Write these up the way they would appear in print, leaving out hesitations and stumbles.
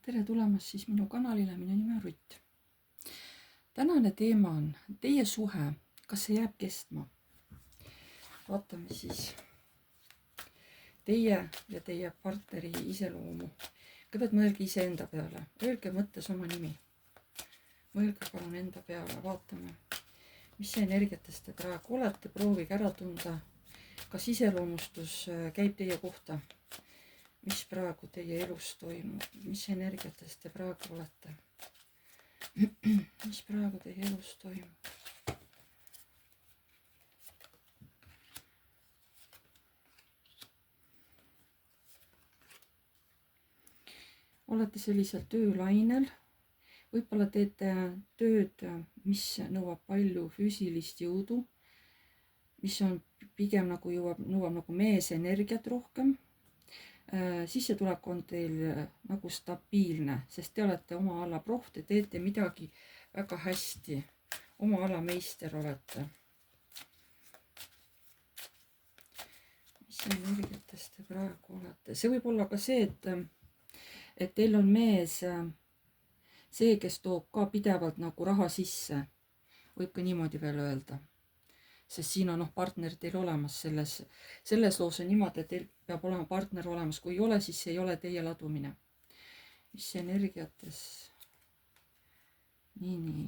Tere tulemast siis minu kanalile, minu nimi on Rutt. Tänane teema on teie suhe, kas see jääb kestma? Vaatame siis teie ja teie partneri iseloomu. Kõigepealt mõelge iseenda peale, öelge mõttes oma nimi. Mõelge palun enda peale, vaatame, mis see energiatest te praegu olete, proovige ära tunda, kas iseloomustus käib teie kohta. Mis praegu teie elus toimub, mis energiatest te praegu olete? Mis praegu teie elus toimub? Olete sellisel töölainel, võib-olla teete tööd, mis nõuab palju füüsilist jõudu, mis on pigem nagu nõuab nagu meesenergiat rohkem. Sissetulek on teil nagu stabiilne, sest te olete oma ala proff, te teete midagi väga hästi, oma ala meister olete. Mis energiatest te praegu olete? See võib olla ka see, et teil on mees see, kes toob ka pidevalt nagu raha sisse, võib ka niimoodi veel öelda. Sest siin on partner teil olemas, selles loos on niimoodi, et teil peab olema partner olemas, kui ei ole, siis see ei ole teie ladumine. Mis energiates? Nii.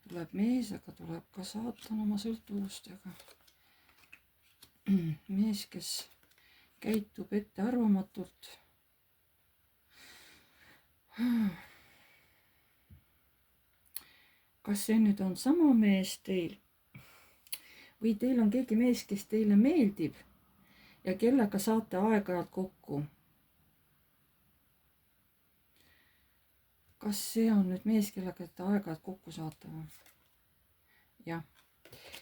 Tuleb mees, aga tuleb ka saatan oma sõltuvustega. Mees, kes käitub ettearvamatult. Kas see nüüd on sama mees teil? Või teil on keegi mees, kes teile meeldib ja kellega saate aeg-ajalt kokku? Kas see on nüüd mees, kellega te aeg-ajalt kokku saate? Jah.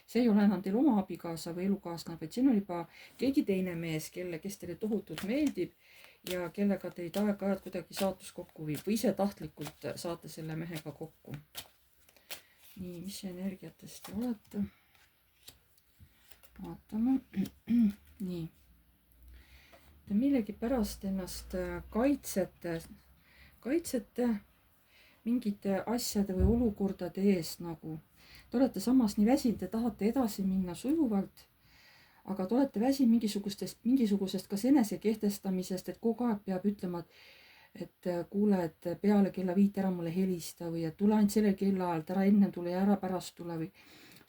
See ei ole enam teil oma abikaasa või elukaaslane, vaid siin on juba keegi teine mees, kes teile tohutult meeldib ja kellega teid aeg-ajalt kuidagi saatus kokku viib või ise tahtlikult saate selle mehega kokku. Nii, mis energiatest te olete? Vaatame. Nii. Te millegi pärast ennast kaitsete mingite asjade või olukordade eest nagu. Te olete samas nii väsinud, te tahate edasi minna sujuvalt, aga te olete väsinud mingisugusest kas enese kehtestamisest, et kogu aeg peab ütlema, et kuule, et peale kella 5 ära mulle helista või et tule ainult selle kella ajalt, ära enne tule ja ära pärast tule või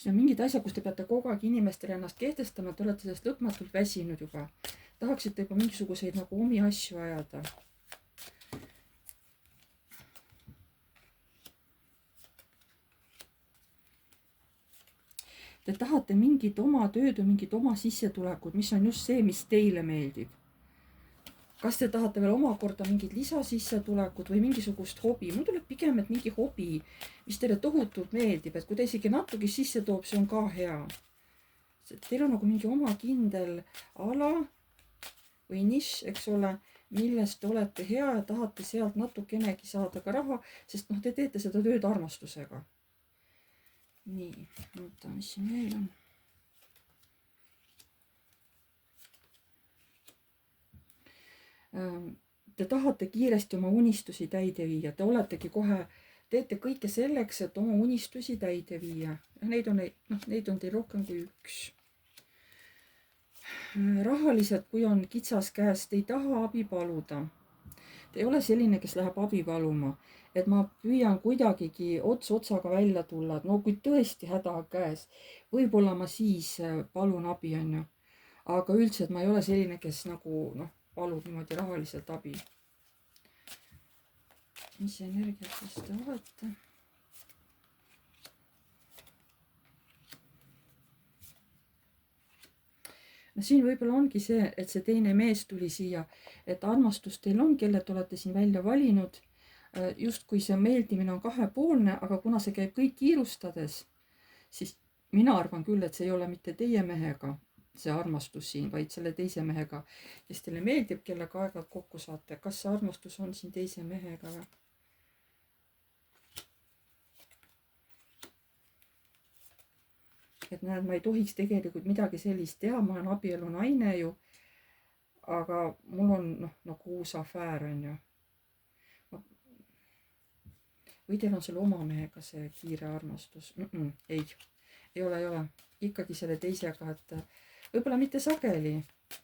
see on mingid asjad, kus te peate kogu aeg inimestele ennast kehtestama, te olete sellest lõpmatult väsinud juba. Tahaksite juba mingisuguseid nagu omi asju ajada. Te tahate mingit oma tööd või mingit oma sissetulekut, mis on just see, mis teile meeldib. Kas te tahate veel omakorda mingit lisasissetulekut või mingisugust hobi? Mul tuleb pigem, et mingi hobi, mis teile tohutult meeldib, et kui te isegi natuke sisse toob, see on ka hea. Teil on nagu mingi oma kindel ala või nišš, eks ole, millest te olete hea ja tahate sealt natukenegi saada ka raha, sest te teete seda tööd armastusega. Nii, oota, mis siin veel on? Te tahate kiiresti oma unistusi täide viia, te oletegi kohe, teete kõike selleks, et oma unistusi täide viia. Neid on teil rohkem kui üks. Rahaliselt, kui on kitsas käes, te ei taha abi paluda. Te ei ole selline, kes läheb abi paluma, et ma püüan kuidagigi ots otsaga välja tulla, et no kui tõesti häda käes, võib-olla ma siis palun abi, on ju. Aga üldse, et ma ei ole selline, kes nagu palub niimoodi rahaliselt abi. Mis energiatest te olete? Siin võib-olla ongi see, et see teine mees tuli siia, et armastus teil on, kelle te olete siin välja valinud. Just kui see meeldimine on kahepoolne, aga kuna see käib kõik kiirustades, siis mina arvan küll, et see ei ole mitte teie mehega, see armastus siin, vaid selle teise mehega, kes teile meeldib, kellega aeg-ajalt kokku saate. Kas see armastus on siin teise mehega või? Et näed, ma ei tohiks tegelikult midagi sellist teha, ma olen abielu naine ju, aga mul on nagu uus afäär, on ju. või teil on selle oma mehega see kiire armastus. Ei ole. Ikkagi selle teisega, et võib-olla mitte sageli,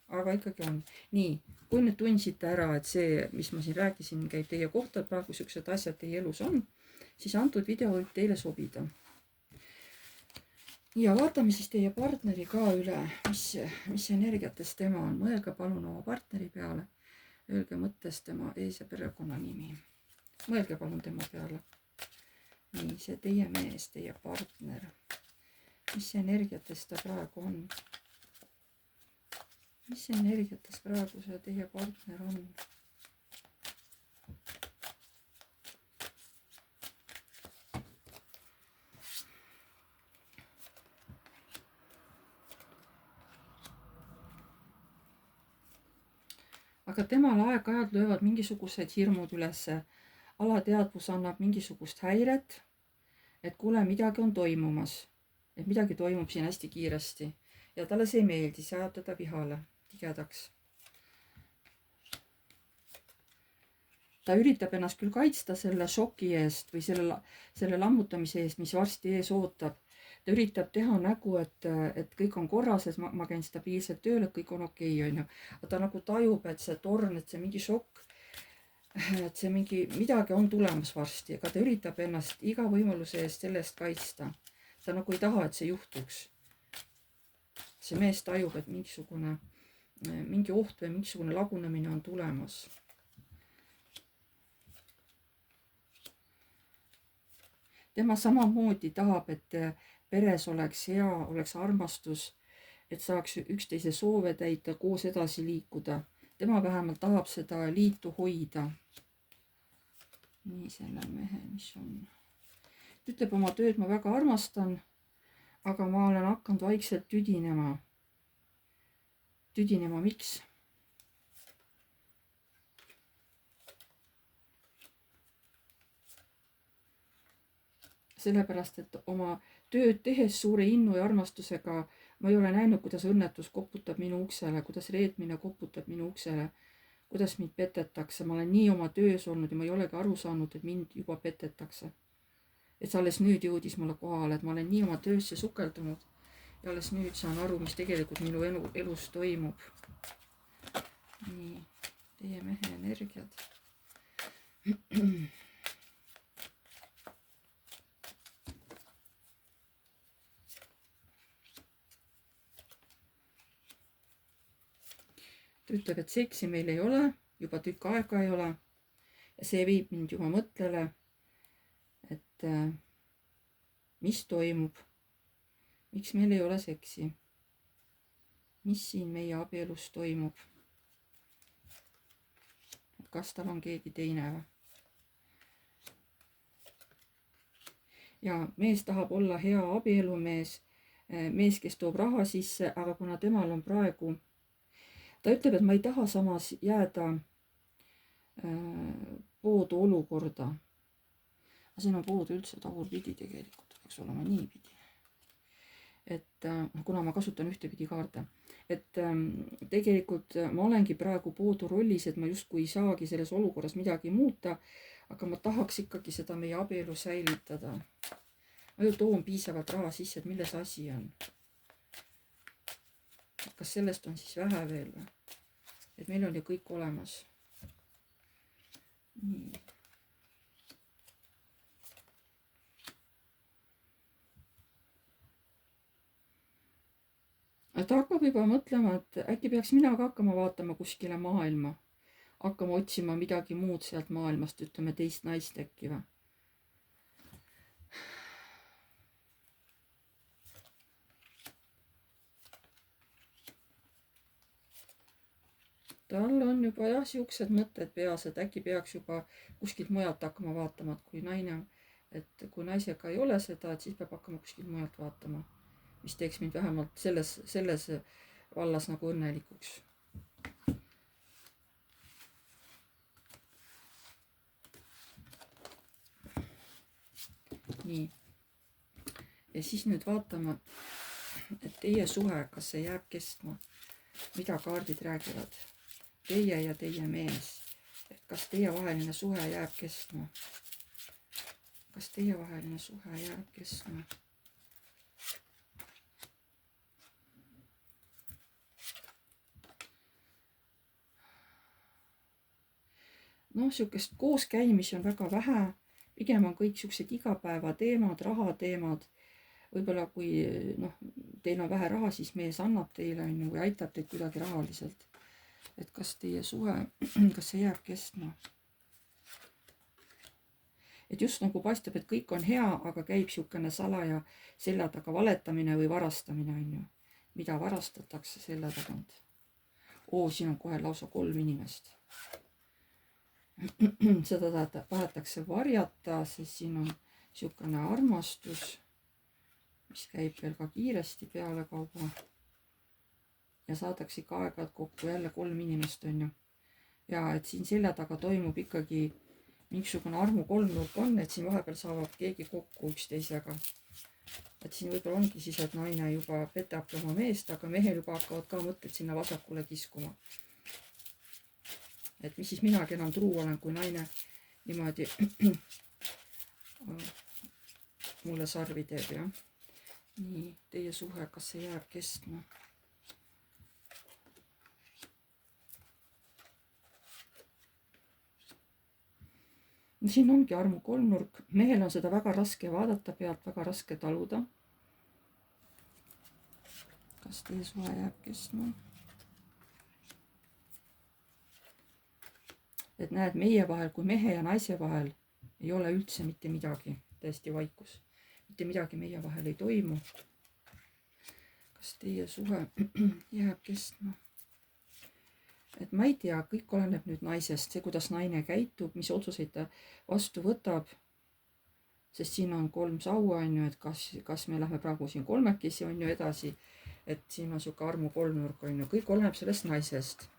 aga ikkagi on. Nii, kui nüüd tundsite ära, et see, mis ma siin rääkisin, käib teie kohta, et praegu siuksed asjad teie elus on, siis antud video võib teile sobida. Ja vaatame siis teie partneri ka üle, mis energiates tema on. Mõelge palun oma partneri peale. Öelge mõttes tema ees- ja perekonnanimi. Mõelge palun tema peale. Nii, see teie mees, teie partner. Mis energiates ta praegu on? Mis energiates praegu see teie partner on? Aga temal aeg-ajalt löövad mingisugused hirmud ülesse. Alateadvus annab mingisugust häiret, et kuule, midagi on toimumas. Et midagi toimub siin hästi kiiresti. Ja talle see ei meeldi, see ajab teda vihale, tigedaks. Ta üritab ennast küll kaitsta selle šoki eest või selle lammutamise eest, mis varsti ees ootab. Ta üritab teha nägu, et kõik on korras, et ma käin stabiilselt tööl, et kõik on okei, on ju. Ta nagu tajub, et see torn, et see mingi šokk, et see midagi on tulemas varsti, aga ta üritab ennast iga võimaluse eest selle eest kaitsta. Ta nagu ei taha, et see juhtuks. See mees tajub, et mingi oht või mingisugune lagunemine on tulemas. Tema samamoodi tahab, et peres oleks hea, oleks armastus, et saaks üksteise soove täita, koos edasi liikuda. Tema vähemalt tahab seda liitu hoida. Nii, selle mehe, mis on. Ta ütleb oma tööd, ma väga armastan, aga ma olen hakanud vaikselt tüdinema. Tüdinema, miks? Sellepärast, et oma tööd tehes suure innu ja armastusega ma ei ole näinud, kuidas õnnetus koputab minu uksele, kuidas reetmine koputab minu uksele, kuidas mind petetakse. Ma olen nii oma töös olnud ja ma ei olegi aru saanud, et mind juba petetakse. Et see alles nüüd jõudis mulle kohale, et ma olen nii oma töösse sukeldunud ja alles nüüd saan aru, mis tegelikult minu elus toimub. Nii, teie mehe energiad. Ta ütleb, et seksi meil ei ole, juba tükk aega ei ole. Ja see viib mind juba mõttele, et mis toimub, miks meil ei ole seksi, mis siin meie abielus toimub. Kas tal on keegi teine või? Ja mees tahab olla hea abielumees, mees, kes toob raha sisse, aga kuna temal on praegu. Ta ütleb, et ma ei taha samas jääda poodu olukorda. Aga siin on pood üldse tagurpidi tegelikult, peaks olema niipidi. Et kuna ma kasutan ühtepidi kaarte. Et tegelikult ma olengi praegu poodu rollis, et ma justkui ei saagi selles olukorras midagi muuta, aga ma tahaks ikkagi seda meie abielu säilitada. Ma ju toon piisavalt raha sisse, et milles asi on. Kas sellest on siis vähe veel või? Et meil on ju kõik olemas. Nii. Ta hakkab juba mõtlema, et äkki peaks mina ka hakkama vaatama kuskile maailma. Hakkama otsima midagi muud sealt maailmast, ütleme teist naist äkki või. Tal on juba jah siuksed mõtted peas, et äkki peaks juba kuskilt mujalt hakkama vaatama, et kui naisega ei ole seda, et siis peab hakkama kuskilt mujalt vaatama, mis teeks mind vähemalt selles vallas nagu õnnelikuks. Nii. Ja siis nüüd vaatame, et teie suhe, kas see jääb kestma, mida kaardid räägivad. Teie ja teie mees, et kas teie vaheline suhe jääb kestma. kas teievaheline suhe jääb kestma? noh, sihukest kooskäimisi on väga vähe, pigem on kõik siuksed igapäevateemad, rahateemad. võib-olla kui noh, teil on vähe raha, siis mees annab teile onju või aitab teid kuidagi rahaliselt. et kas teie suhe, kas see jääb kestma? et just nagu paistab, et kõik on hea, aga käib siukene salaja selja taga valetamine või varastamine onju. mida varastatakse selja tagant? siin on kohe lausa 3 inimest. seda tahetakse varjata, sest siin on siukene armastus, mis käib veel ka kiiresti pealekauba. ja saadakse ikka aeg-ajalt kokku jälle 3 inimest onju. ja et siin selja taga toimub ikkagi mingisugune armukolmnurk on, et siin vahepeal saavad keegi kokku üksteisega. et siin võib-olla ongi siis, et naine juba petabki oma meest, aga mehel juba hakkavad ka mõtted sinna vasakule kiskuma. et mis siis minagi enam truu olen, kui naine niimoodi mulle sarvi teeb, jah. nii, teie suhe, kas see jääb kestma? siin ongi armu kolmnurk, mehel on seda väga raske vaadata pealt, väga raske taluda. kas teie suhe jääb kestma? et näed, meie vahel kui mehe ja naise vahel ei ole üldse mitte midagi, täiesti vaikus, mitte midagi meie vahel ei toimu. kas teie suhe jääb kestma? et ma ei tea, kõik oleneb nüüd naisest, see, kuidas naine käitub, mis otsuseid ta vastu võtab. sest siin on 3 saua onju, et kas me lähme praegu siin kolmekesi onju edasi, et siin on siuke armu kolmnurk onju, kõik oleneb sellest naisest.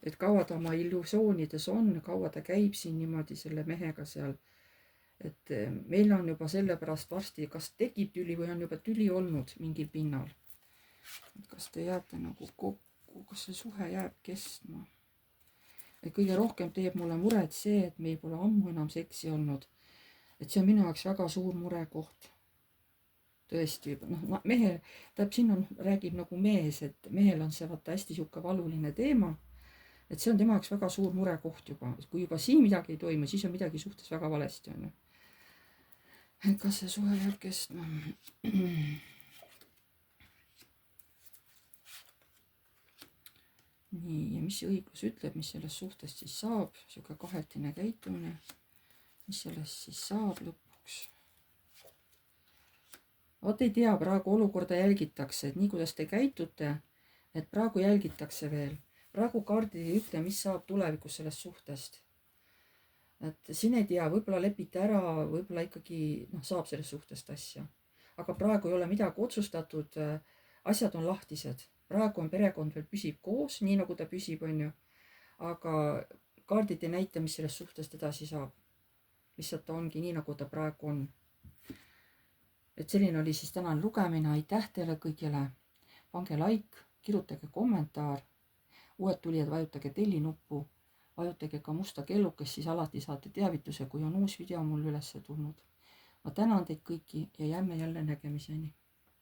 et kaua ta oma illusioonides on, kaua ta käib siin niimoodi selle mehega seal. et meil on juba sellepärast varsti, kas tekib tüli või on juba tüli olnud mingil pinnal. et kas te jääte nagu kokku, kas see suhe jääb kestma? et kõige rohkem teeb mulle muret see, et meil pole ammu enam seksi olnud. et see on minu jaoks väga suur murekoht. tõesti, noh, mehe, tähendab, siin on, räägib nagu mees, et mehel on see vaata hästi sihuke valuline teema. et see on tema jaoks väga suur murekoht juba, et kui juba siin midagi ei toimu, siis on midagi suhtes väga valesti onju. et kas see suhe jääb kestma? nii, ja mis see õiglus ütleb, mis sellest suhtest siis saab, sihuke kahetine käitumine, mis sellest siis saab lõpuks? vot ei tea, praegu olukorda jälgitakse, et nii kuidas te käitute, et praegu jälgitakse veel. praegu kaardid ei ütle, mis saab tulevikus sellest suhtest. et siin ei tea, võib-olla lepite ära, võib-olla ikkagi noh, saab sellest suhtest asja. aga praegu ei ole midagi otsustatud, asjad on lahtised. praegu on perekond veel püsib koos, nii nagu ta püsib, onju. aga kaardid ei näita, mis sellest suhtest edasi saab. lihtsalt ta ongi nii, nagu ta praegu on. et selline oli siis tänane lugemine, aitäh teile kõigile. pange like, kirjutage kommentaar. uued tulijad, vajutage telli nuppu, vajutage ka musta kellukest, siis alati saate teavituse, kui on uus video mul üles tulnud. ma tänan teid kõiki ja jääme jälle nägemiseni.